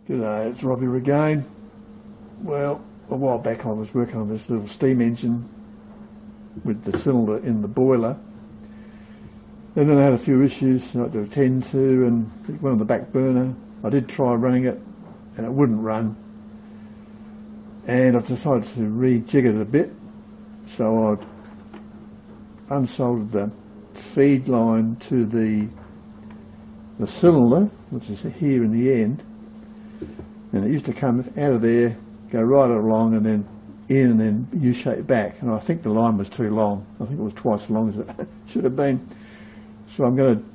G'day, it's Robbie again. Well, a while back I was working on this little steam engine with the cylinder in the boiler, and then I had a few issues I had to attend to, and it went on the back burner. I did try running it and it wouldn't run, and I've decided to rejig it a bit. So I unsoldered the feed line to the cylinder, which is here in the end, and it used to come out of there, go right along and then in and then U-shape back, and I think the line was too long. I think it was twice as long as it should have been. So I'm going to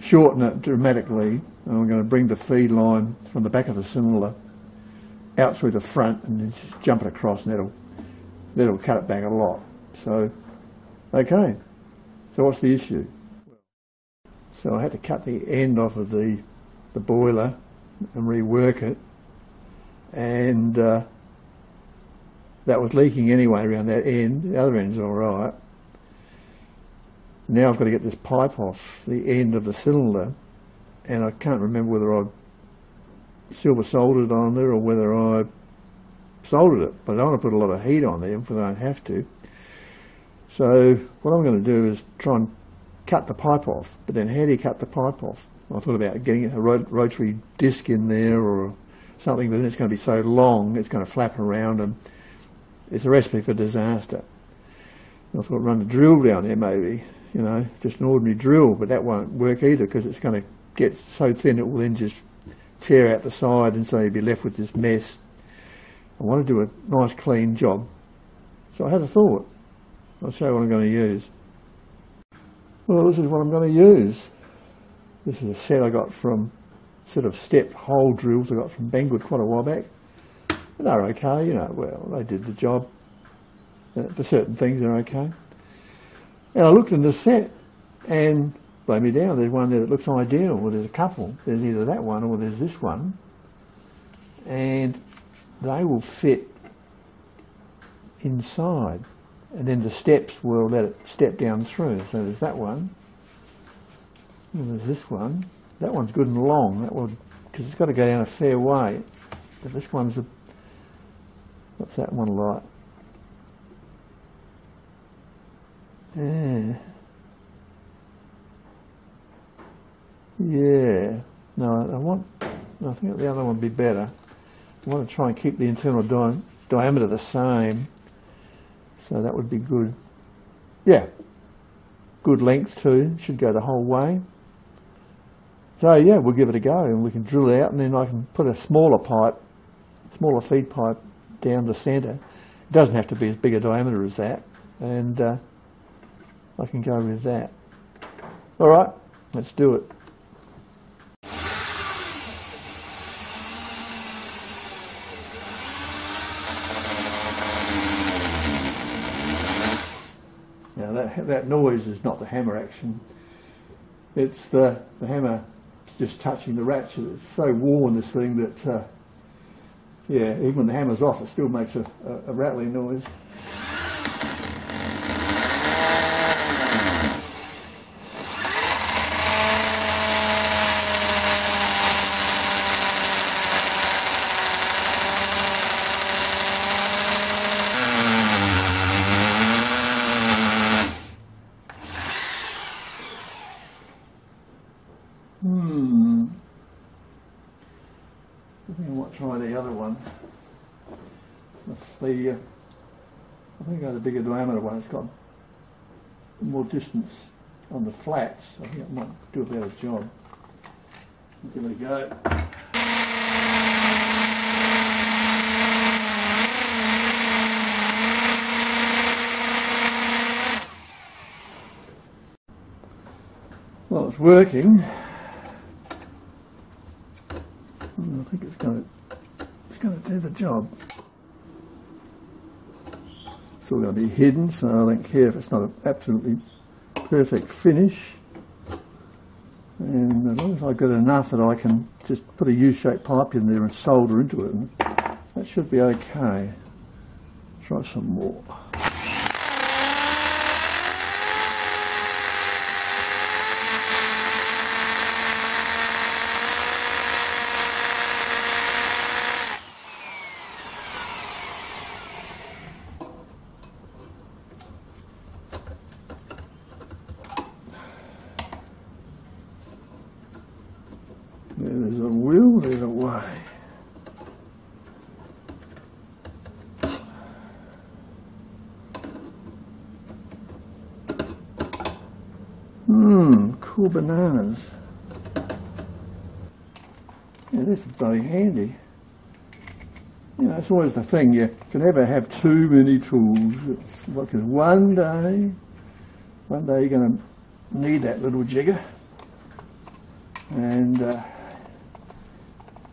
shorten it dramatically, and I'm going to bring the feed line from the back of the cylinder out through the front and then just jump it across, and that'll cut it back a lot. So, okay, so what's the issue? So I had to cut the end off of the boiler and rework it, and that was leaking anyway around that end. The other end's alright. Now I've got to get this pipe off the end of the cylinder, and I can't remember whether I silver soldered on there or whether I soldered it, but I don't want to put a lot of heat on there if I don't have to. So what I'm going to do is try and cut the pipe off, but then how do you cut the pipe off? I thought about getting a rotary disc in there or something, but then it's going to be so long it's going to flap around and it's a recipe for disaster. I thought run a drill down there maybe, you know, just an ordinary drill, but that won't work either because it's going to get so thin it will then just tear out the side, and so you'll be left with this mess. I want to do a nice clean job. So I had a thought. I'll show you what I'm going to use. Well, this is what I'm going to use. This is a set I got from sort of stepped hole drills I got from Banggood quite a while back. And they're okay, you know, well, they did the job. For certain things they're okay. And I looked in the set and blow me down, there's one there that looks ideal. Well, there's a couple. There's either that one or there's this one. And they will fit inside. And then the steps will let it step down through. So there's that one. And there's this one. That one's good and long. That one, because it's got to go down a fair way. But this one's a, what's that one like? Yeah. Yeah. No, I think the other one would be better. I want to try and keep the internal diameter the same. So that would be good. Yeah. Good length too. Should go the whole way. So yeah, we'll give it a go and we can drill it out, and then I can put a smaller feed pipe down the centre. It doesn't have to be as big a diameter as that, and I can go with that. Alright, let's do it. Now that noise is not the hammer action, it's the hammer just touching the ratchet. It's so worn, this thing, that yeah, even when the hammer's off it still makes a rattling noise. I think I might try the other one. I think I'll go the bigger diameter one. It's got more distance on the flats. I think it might do a better job. Give it a go. Well, it's working. I think it's going to do the job. It's all going to be hidden, so I don't care if it's not an absolutely perfect finish. And as long as I've got enough that I can just put a U-shaped pipe in there and solder into it, and that should be okay. Try some more. there's a wheel, there's a way. Cool bananas. Yeah, this is bloody handy. You know, it's always the thing, you can never have too many tools. It's because one day you're going to need that little jigger. And,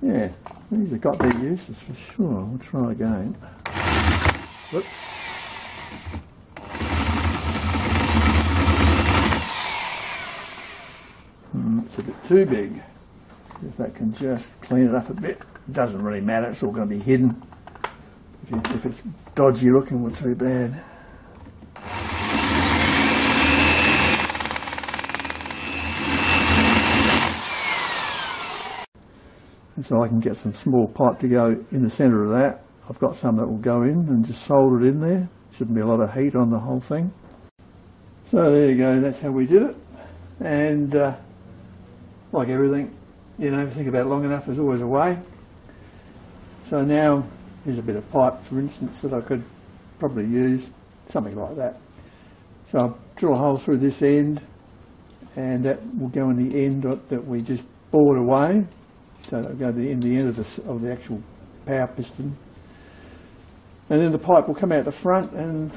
yeah, these have got their uses for sure. We'll try again. Whoops. It's a bit too big. If that can just clean it up a bit. It doesn't really matter, it's all going to be hidden. If it's dodgy looking, well, too bad. And so I can get some small pipe to go in the centre of that. I've got some that will go in and just solder it in there. Shouldn't be a lot of heat on the whole thing. So there you go, that's how we did it. And like everything, you know, if you think about it long enough, there's always a way. So now, here's a bit of pipe, for instance, that I could probably use, something like that. So I'll drill a hole through this end, and that will go in the end that we just bored away. So that'll go in the end of the actual power piston. And then the pipe will come out the front and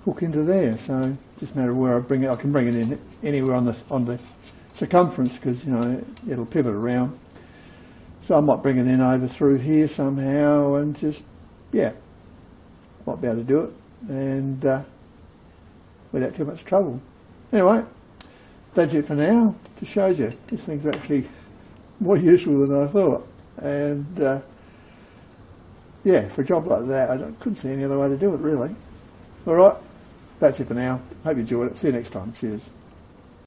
hook into there. So it's just a matter of where I bring it. I can bring it in anywhere on the circumference, because, you know, it'll pivot around. So I might bring it in over through here somehow and just, yeah, might be able to do it, and without too much trouble. Anyway, that's it for now. Just shows you these things are actually more useful than I thought. And yeah, for a job like that, I couldn't see any other way to do it, really. All right, that's it for now. Hope you enjoyed it. See you next time. Cheers.